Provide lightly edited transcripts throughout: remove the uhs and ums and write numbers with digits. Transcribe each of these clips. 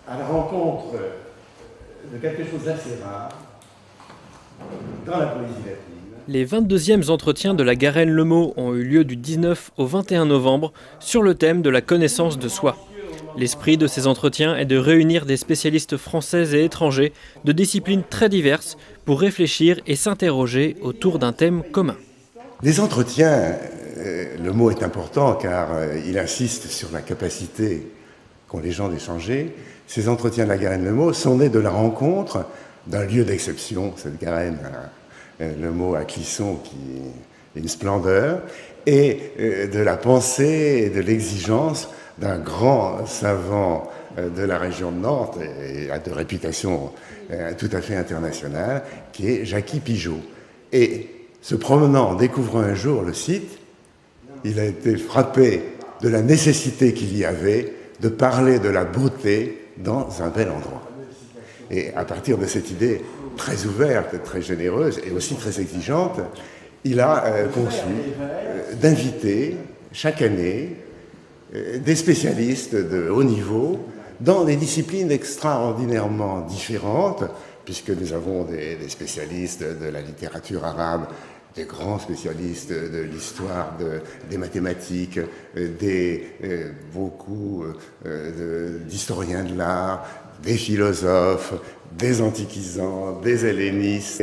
à la rencontre de quelque chose d'assez rare dans la poésie latine. Les 22e entretiens de la Garenne-Le Mot ont eu lieu du 19 au 21 novembre sur le thème de la connaissance de soi. L'esprit de ces entretiens est de réunir des spécialistes français et étrangers de disciplines très diverses pour réfléchir et s'interroger autour d'un thème commun. Les entretiens, le mot est important car il insiste sur la capacité qu'ont les gens d'échanger. Ces entretiens de la Garenne-Le Mot sont nés de la rencontre d'un lieu d'exception, cette Garenne, le mot à Clisson qui est une splendeur, et de la pensée et de l'exigence d'un grand savant de la région de Nantes et de réputation tout à fait internationale, qui est Jacky Pigeot. Et se promenant, en découvrant un jour le site, il a été frappé de la nécessité qu'il y avait de parler de la beauté dans un bel endroit. Et à partir de cette idée très ouverte, très généreuse et aussi très exigeante, il a conçu d'inviter chaque année des spécialistes de haut niveau dans des disciplines extraordinairement différentes, puisque nous avons des spécialistes de la littérature arabe, des grands spécialistes de l'histoire des mathématiques, beaucoup d'historiens de l'art, des philosophes, des antiquisants, des hellénistes,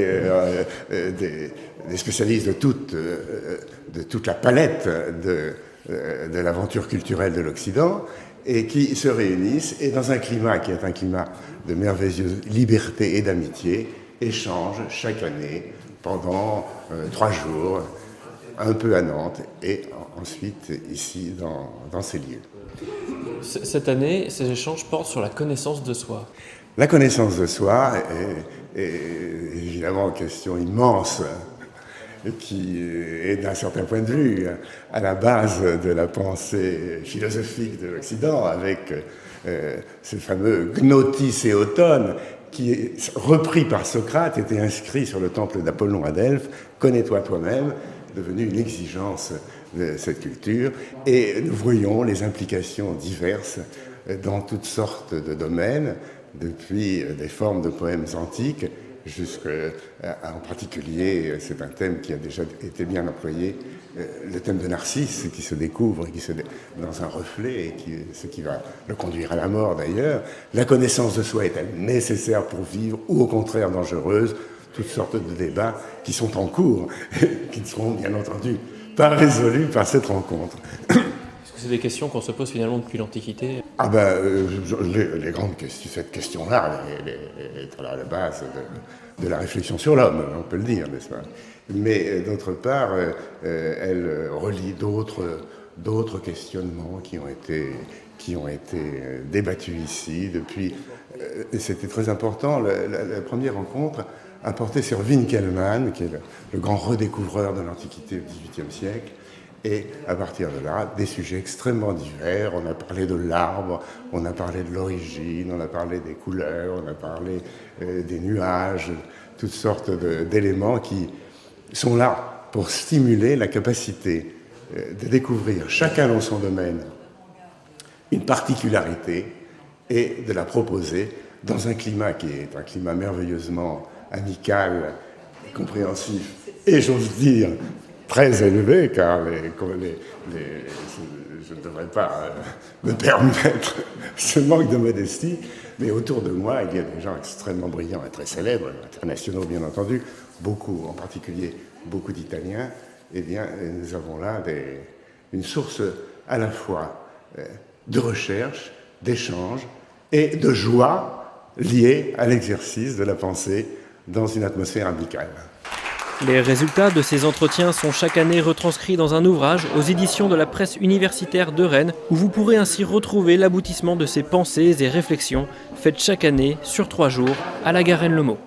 des spécialistes de toute la palette de l'aventure culturelle de l'Occident, et qui se réunissent, et dans un climat qui est un climat de merveilleuse liberté et d'amitié, échangent chaque année pendant 3 jours, un peu à Nantes, et ensuite ici dans ces lieux. Cette année, ces échanges portent sur la connaissance de soi. La connaissance de soi est évidemment une question immense, qui est d'un certain point de vue à la base de la pensée philosophique de l'Occident, avec ce fameux gnotis éoton qui est repris par Socrate, était inscrit sur le temple d'Apollon à Delphes, « Connais-toi toi-même », devenu une exigence de cette culture, et nous voyons les implications diverses dans toutes sortes de domaines, depuis des formes de poèmes antiques, en particulier, c'est un thème qui a déjà été bien employé, le thème de Narcisse qui se découvre dans un reflet, et ce qui va le conduire à la mort d'ailleurs. La connaissance de soi est-elle nécessaire pour vivre ou au contraire dangereuse? Toutes sortes de débats qui sont en cours, qui ne seront bien entendu pas résolus par cette rencontre. C'est des questions qu'on se pose finalement depuis l'Antiquité. Les grandes questions, cette question-là est à la base de la réflexion sur l'homme, on peut le dire, n'est-ce pas? Mais d'autre part, elle relie d'autres questionnements qui ont été débattus ici depuis. Et c'était très important. La première rencontre a porté sur Winckelmann, qui est le grand redécouvreur de l'Antiquité au XVIIIe siècle. Et à partir de là, des sujets extrêmement divers. On a parlé de l'arbre, on a parlé de l'origine, on a parlé des couleurs, on a parlé des nuages, toutes sortes d'éléments qui sont là pour stimuler la capacité de découvrir, chacun dans son domaine, une particularité et de la proposer dans un climat qui est un climat merveilleusement amical, compréhensif et, j'ose dire, très élevé, car je ne devrais pas me permettre ce manque de modestie, mais autour de moi, il y a des gens extrêmement brillants et très célèbres, internationaux bien entendu, beaucoup, en particulier beaucoup d'Italiens. Eh bien, nous avons là une source à la fois de recherche, d'échange et de joie liée à l'exercice de la pensée dans une atmosphère amicale. Les résultats de ces entretiens sont chaque année retranscrits dans un ouvrage aux éditions de la presse universitaire de Rennes, où vous pourrez ainsi retrouver l'aboutissement de ces pensées et réflexions faites chaque année sur 3 jours à la Garenne-Le Mot.